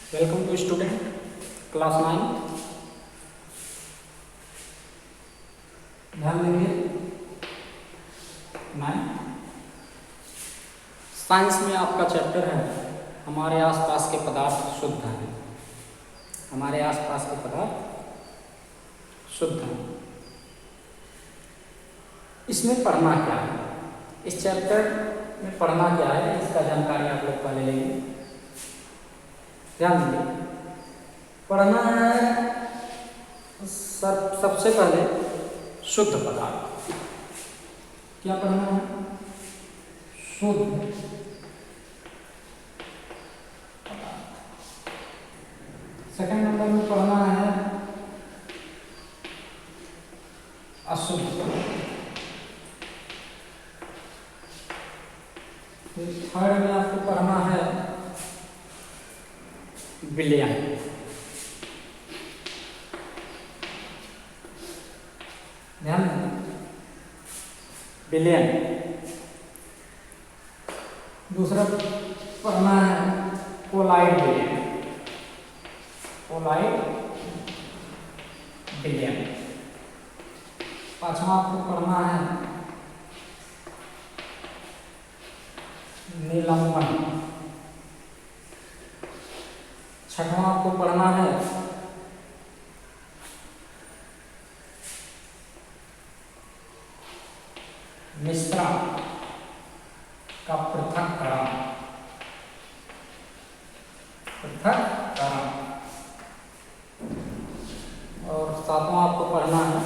Welcome to student class 9। ध्यान देंगे 9 science में आपका चैप्टर है हमारे आसपास के पदार्थ शुद्ध हैं। हमारे आसपास के पदार्थ शुद्ध हैं। इसमें पढ़ना क्या है, इस चैप्टर में पढ़ना क्या है, इसका जानकारी आप लोग पहले लेंगे। ध्यान देंगे, पढ़ना है सबसे पहले शुद्ध पदार्थ। क्या पढ़ना है? शुद्ध पदार्थ। सेकंड नंबर में पढ़ना है अशुद्ध पदार्थ। थर्ड में आपको पढ़ना है विलयन। ध्यान दें, विलयन। दूसरा पढ़ना है कोलाइड विलयन। कोलाइड विलयन। पांचवा आपको पढ़ना है निलंबन। छठवां आपको पढ़ना है मिश्रण का पृथक्करण। और सातवां आपको पढ़ना है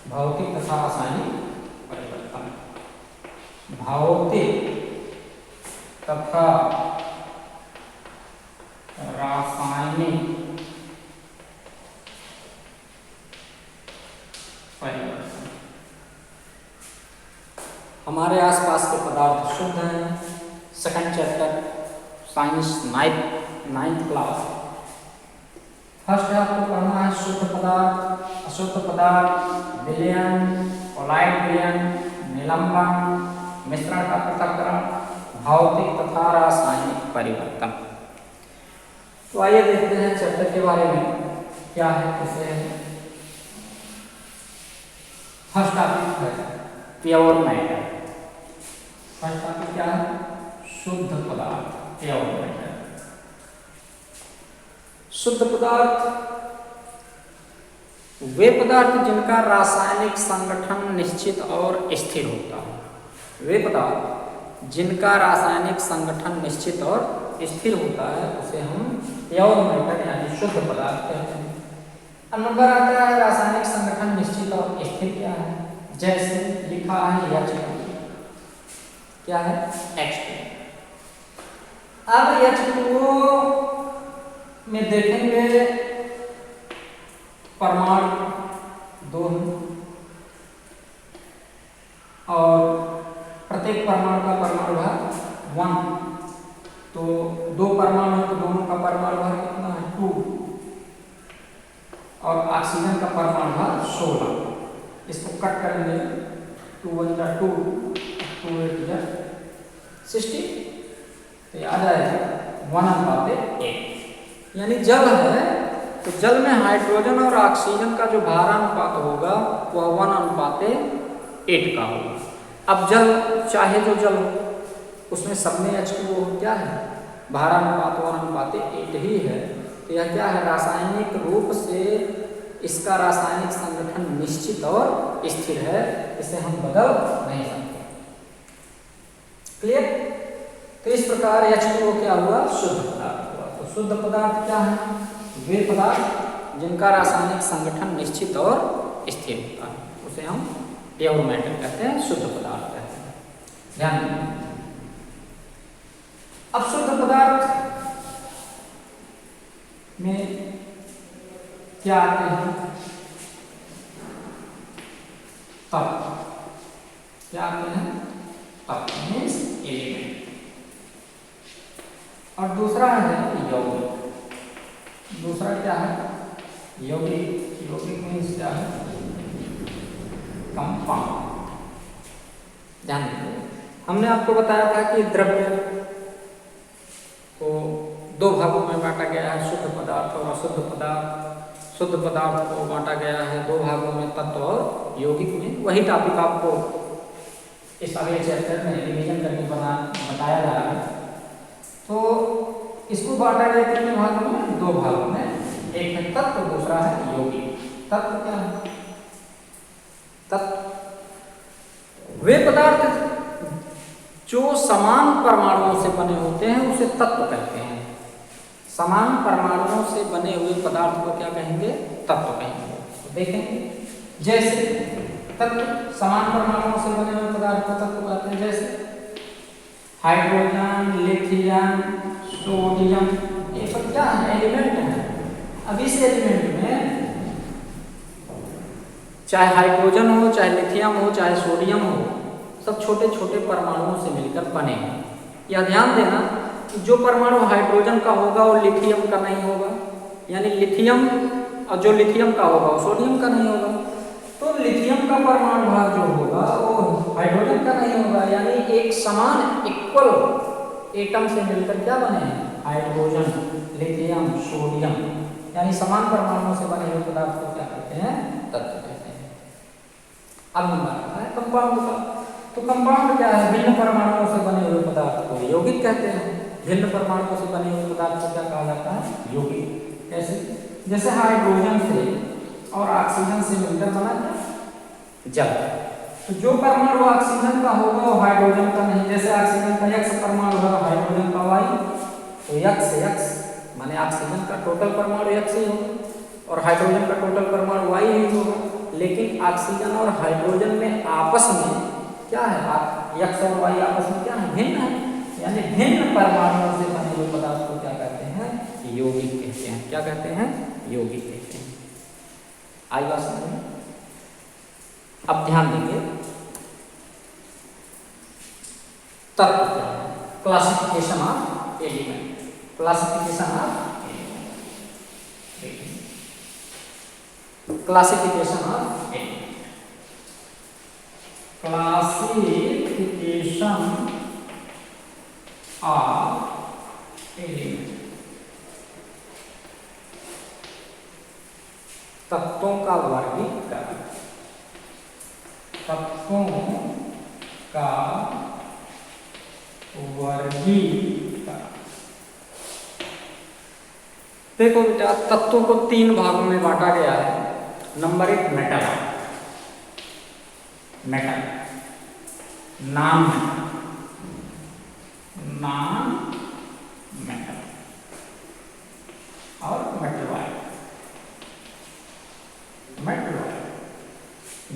भौतिक तथा रासायनिक परिवर्तन। भौतिक तथा रासायनिक परिवर्तन। हमारे आसपास के पदार्थ शुद्ध हैं। Second chapter science ninth class. First है आपको पढ़ना है शुद्ध पदार्थ, अशुद्ध पदार्थ, विलयन, कोलाइड विलयन, निलंबन, मिश्रण का पृथक्करण, भौतिक तथा रासायनिक परिवर्तन। तो आइए देखते हैं चैप्टर के बारे में क्या है, कैसे है। फर्स्ट टॉपिक है प्योर मैटर। फर्स्ट टॉपिक क्या है? शुद्ध पदार्थ, प्योर मैटर। शुद्ध पदार्थ वे पदार्थ जिनका रासायनिक संगठन निश्चित और स्थिर होता है। वे पदार्थ जिनका रासायनिक संगठन निश्चित और स्थिर होता है उसे हम प्योर मैटर यानी शुद्ध पदार्थ कहते हैं। अब नंबर आता है रासायनिक संगठन निश्चित और स्थिर क्या है। जैसे लिखा है H2, क्या है? H2। अब H2O में देखेंगे परमाणु दो हैं और प्रत्येक परमाणु का परमाणु भार 1। तो दो परमाणु है तो दोनों का परमाणु भार कितना है? 2। और ऑक्सीजन का परमाणु भार 16। इसको कट करेंगे 2 1 जा 2, 2 8 जा 60, तो आ जाएगा 1:8। यानी जल है तो जल में हाइड्रोजन और ऑक्सीजन का जो भारानुपात होगा वह 1:8 का होगा। अब जल चाहे जो जल हो उसमें सब में H2O क्या है? भारानुपात 1:8 ही है। तो यह क्या है? रासायनिक रूप से इसका रासायनिक संगठन निश्चित और स्थिर है, इसे हम बदल नहीं सकते। क्लियर? तो इस प्रकार H2O क्या हुआ? शुद्ध पदार्थ हुआ। तो शुद्ध पदार्थ क्या है? वे पदार्थ जिनका रासायनिक संगठन निश्चित और स्थिर होता है उसे हम प्योर मैटर कहते हैं, शुद्ध पदार्थ कहते हैं। ध्यान दें, अब शुद्ध पदार्थ में क्या आते हैं? तत्व। क्या आते हैं? तत्व मीन्स एलिमेंट। और दूसरा है यौगिक। दूसरा क्या है? यौगिक। यौगिक मीन्स क्या है? कंपाउंड। ध्यान दीजिए, हमने आपको बताया था कि द्रव्य को दो भागों में बांटा गया है, शुद्ध पदार्थ को बांटा गया है दो भागों में, तत्व और यौगिक में। वही टॉपिक आपको इस अगले चैप्टर में रिवीजन करके बताया जा रहा है। तो इसको बांटा गया कितने भागों में? दो भागों में, एक है तत्व, दूसरा है यौगिक। तत्व क्या है? तत्व वे पदार्थ जो समान परमाणुओं से बने होते हैं उसे तत्व कहते हैं। समान परमाणुओं से बने हुए पदार्थ को क्या कहेंगे? तत्व कहेंगे। तो देखें, जैसे तत्व समान परमाणुओं से बने हुए पदार्थ को तत्व कहते हैं। जैसे हाइड्रोजन, लिथियम, सोडियम, ये सब क्या है? एलिमेंट है। अब इस एलिमेंट में चाहे हाइड्रोजन हो, चाहे लिथियम हो, चाहे सोडियम हो, सब छोटे छोटे परमाणुओं से मिलकर बने हैं। यह ध्यान देना कि जो परमाणु हाइड्रोजन का होगा वो लिथियम का नहीं होगा, यानी लिथियम, और जो लिथियम का होगा वो सोडियम का नहीं होगा। तो लिथियम का परमाणु भाग जो होगा वो हाइड्रोजन का नहीं होगा, यानी एक समान इक्वल एटम से मिलकर क्या बने हैं? हाइड्रोजन, लिथियम, सोडियम, यानी समान परमाणुओं से बने हुए पदार्थ को क्या कहते हैं? तत्व कहते हैं। अब नंबर आता है कंपाउंड का। तो कंपाउंड क्या है? भिन्न परमाणुओं से बने हुए पदार्थ को यौगिक कहते हैं। भिन्न परमाणुओं से बने हुए पदार्थ को क्या कहा जाता है? यौगिक। कैसे? जैसे हाइड्रोजन से और ऑक्सीजन से मिलकर बना क्या? जल। तो जो परमाणु ऑक्सीजन का होगा वो हाइड्रोजन का नहीं। जैसे ऑक्सीजन का X परमाणु है, हाइड्रोजन का Y, तो X माने ऑक्सीजन का टोटल परमाणु X ही होगा और हाइड्रोजन का टोटल परमाणु Y ही होगा। लेकिन ऑक्सीजन और हाइड्रोजन में आपस में क्या है? X और Y आपस में क्या है? भिन्न है, यानी भिन्न परमाणुओं से बने हुए पदार्थ को क्या कहते हैं? यौगिक कहते हैं। क्या कहते हैं? यौगिक कहते हैं। आई बात समझ में? अब ध्यान देंगे तत्व क्या है? Classification of element. Classification of element, classification of element, classification of element. तत्वों का वर्गीकरण। तत्वों का वर्गीकरण। देखो बेटा, तत्वों को तीन भागों में बांटा गया है। नंबर एक मेटल, मेटल नाम मेटल और मेटलॉइड।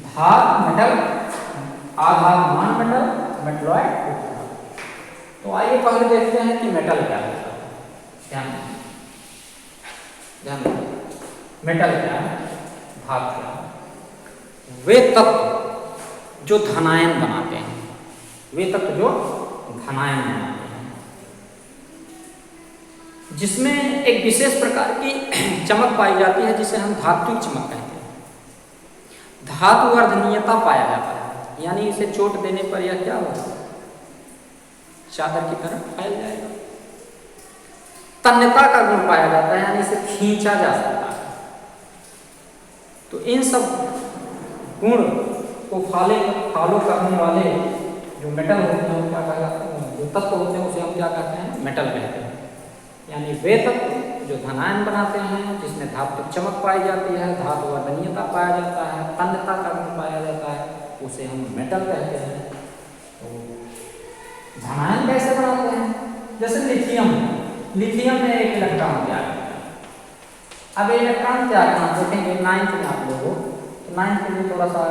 धात मेटल, आधार नॉन मेटल, मेटलॉइड। तो आइए पहले देखते हैं कि मेटल क्या है। ध्यान मेटल क्या है, धात क्या है? वे तत्व जो धनायन बनाते हैं, वे तत्व जो धनायन बनाते हैं, जिसमें एक विशेष प्रकार की चमक पाई जाती है जिसे हम धात्विक चमक कहते हैं। धातु वर्धनीयता पाया जाता है, यानी इसे चोट देने पर यह क्या होगा? चादर की तरह फैल जाएगा। तन्यता का गुण पाया जाता है, यानी इसे खींचा जा सकता है। तो इन सब गुण को फॉलो करने वाले जो मेटल होते हैं, क्या कहा जाता है? जो तत्व होते हैं उसे हम क्या कहते हैं? मेटल कहते हैं। यानी वे तत्व जो धनायन बनाते हैं, जिसमें धात्विक चमक पाई जाती है, धातु वर्धनीयता पाया जाता है, तन्यता का गुण पाया जाता है, उसे हम मेटल कहते हैं। तो धनायन कैसे बनाते हैं? जैसे लिथियम में एक इलेक्ट्रॉन त्याग करता है। अब इलेक्ट्रॉन त्याग करना देखेंगे 9th में आप लोगों, तो 9th में थोड़ा सा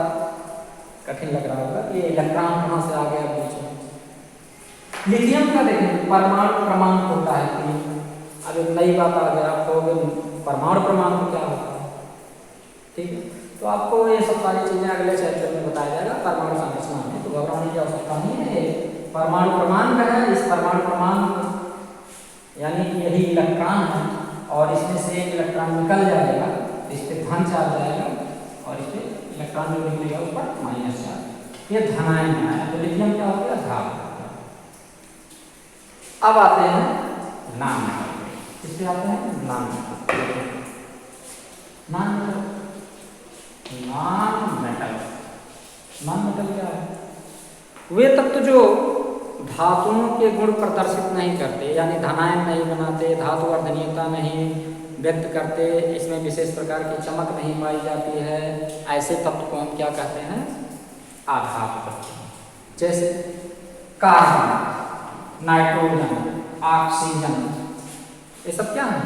कठिन लग रहा होगा कि इलेक्ट्रॉन कहाँ से आ गया बीच में। लिथियम का देखेंगे परमाणु क्रमांक होता है 3। अब एक नई बात आ गया, आपको परमाणु क्रमांक क्या होता है? ठीक है, तो आपको ये सब सारी चीजें अगले चैप्टर में बताया जाएगा परमाणु संरचना में, तो घबराने की आवश्यकता नहीं है। परमाणु क्रमांक है, इस परमाणु क्रमांक यानी कि यही इलेक्ट्रॉन है और इसमें से एक इलेक्ट्रॉन निकल जाएगा, इस पर धन चार्ज जाएगा और इस पर इलेक्ट्रॉन जो निकलेगा उस पर माइनस चार्ज। ये धनायन है। तो लिथियम क्या हो गया? धातु। अब आते हैं नाम, इससे आते हैं नाम। Non metal, non metal, non metal क्या है? वे तत्व जो धातुओं के गुण प्रदर्शित नहीं करते, यानी धनायन नहीं बनाते, धातु वर्धनीयता नहीं व्यक्त करते, इसमें विशेष प्रकार की चमक नहीं पाई जाती है, ऐसे तत्व को हम क्या कहते हैं? आधात कहते हैं। जैसे कार्बन, नाइट्रोजन, ऑक्सीजन, ये सब क्या है?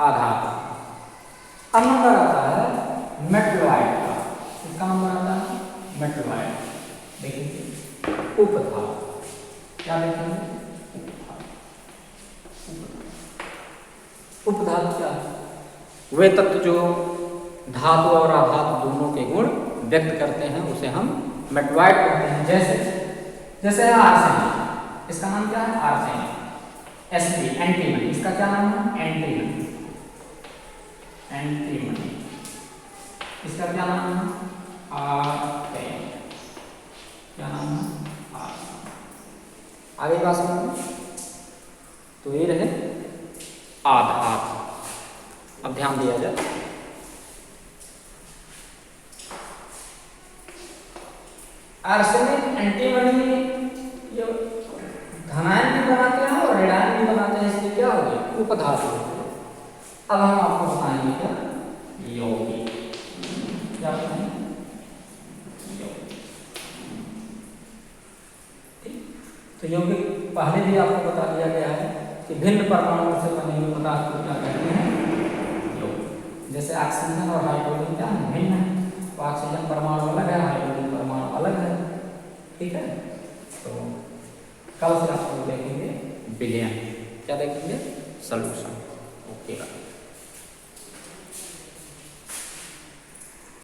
आधात। अब नंबर आता है मेटलॉइड का। इसका नंबर आता है मेटलॉइड। देखिए उपधातु, क्या देखेंगे? उपधातु क्या है? वे तत्व जो धातु और अधातु दोनों के गुण व्यक्त करते हैं उसे हम मेटलॉइड कहते हैं। जैसे आर्सेनिक, इसका नाम क्या है? आर्सेनिक। Sp एंटीमनी, इसका क्या नाम है? एंटीमनी, एंटीमनी, इसका क्या नाम है? आर्सेन, क्या नाम है? आर्सेन। आगे बात सुनो, तो ये रहे आधात। अब ध्यान दिया जाए, आर्सेनिक, एंटीमनी ये धनायन भी बनाते हैं और ऋणायन भी बनाते हैं, इसलिए क्या हो गया? उपधातु। अब हम आपको बताएंगे क्या? यौगिक। क्या बताएंगे? यौगिक। तो यौगिक पहले भी आपको बता दिया गया है कि भिन्न परमाणुओं से बने हुए पदार्थ को क्या कहते हैं? यौगिक। जैसे ऑक्सीजन और हाइड्रोजन क्या है? भिन्न है, तो ऑक्सीजन परमाणु अलग है, हाइड्रोजन परमाणु अलग है। ठीक है, तो कल से आपको देखेंगे विलयन। क्या देखेंगे? सॉल्यूशन। ओके।